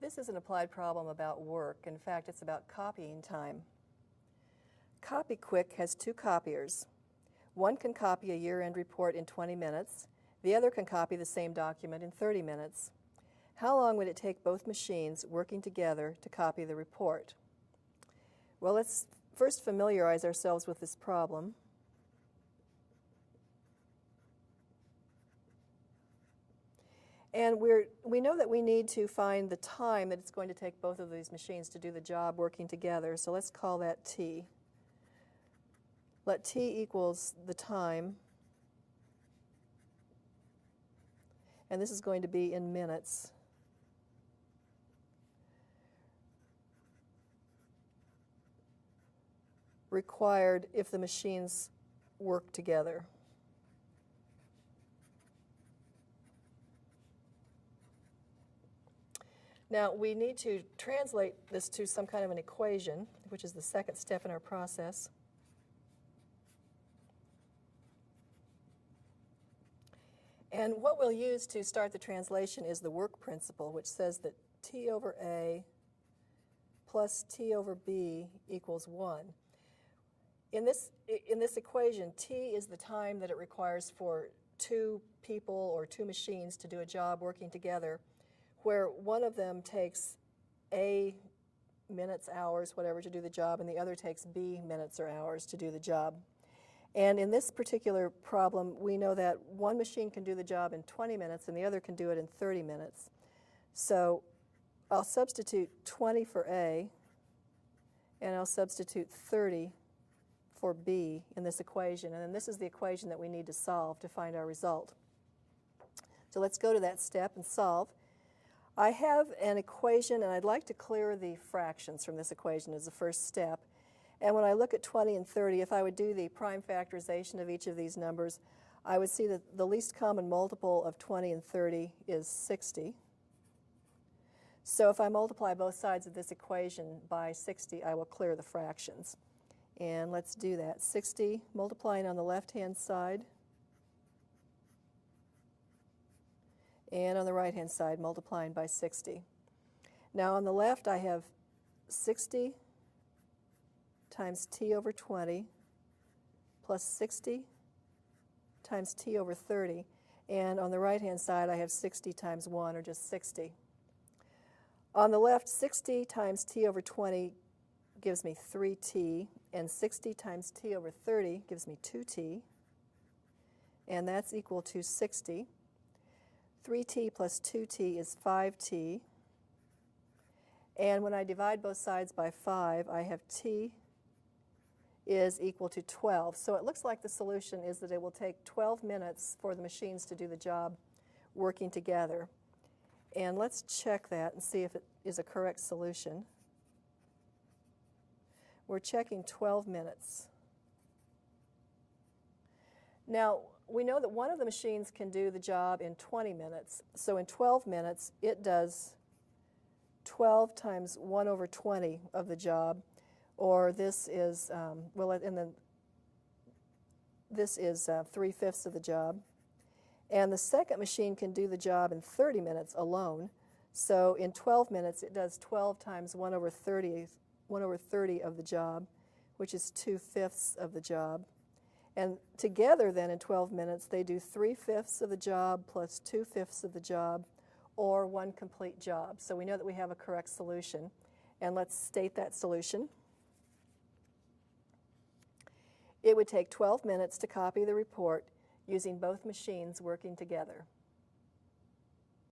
This is an applied problem about work. In fact, it's about copying time. CopyQuick has two copiers. One can copy a year-end report in 20 minutes. The other can copy the same document in 30 minutes. How long would it take both machines working together to copy the report? Well, let's first familiarize ourselves with this problem. And we know that we need to find the time that it's going to take both of these machines to do the job working together. So let's call that t. Let t equals the time. And this is going to be in minutes. Required if the machines work together. Now, we need to translate this to some kind of an equation, which is the second step in our process. And what we'll use to start the translation is the work principle, which says that t over a plus t over b equals 1. In this equation, t is the time that it requires for two people or two machines to do a job working together, where one of them takes A minutes, hours, whatever, to do the job, and the other takes B minutes or hours to do the job. And in this particular problem, we know that one machine can do the job in 20 minutes and the other can do it in 30 minutes. So I'll substitute 20 for A, and I'll substitute 30 for B in this equation. And then this is the equation that we need to solve to find our result. So let's go to that step and solve. I have an equation, and I'd like to clear the fractions from this equation as the first step. And when I look at 20 and 30, if I would do the prime factorization of each of these numbers, I would see that the least common multiple of 20 and 30 is 60. So if I multiply both sides of this equation by 60, I will clear the fractions. And let's do that. 60 multiplying on the left-hand side, and on the right-hand side multiplying by 60. Now on the left I have 60 times t over 20 plus 60 times t over 30. And on the right-hand side I have 60 times 1, or just 60. On the left, 60 times t over 20 gives me 3t, and 60 times t over 30 gives me 2t, and that's equal to 60. 3t plus 2t is 5t, and when I divide both sides by 5, I have t is equal to 12. So it looks like the solution is that it will take 12 minutes for the machines to do the job working together. And let's check that and see if it is a correct solution. We're checking 12 minutes. Now, we know that one of the machines can do the job in 20 minutes. So in 12 minutes, it does 12 times 1 over 20 of the job, or this is, this is 3/5 of the job. And the second machine can do the job in 30 minutes alone. So in 12 minutes, it does 12 times 1 over 30 of the job, which is 2/5 of the job. And together then in 12 minutes, they do 3/5 of the job plus 2/5 of the job, or one complete job. So we know that we have a correct solution. And let's state that solution. It would take 12 minutes to copy the report using both machines working together.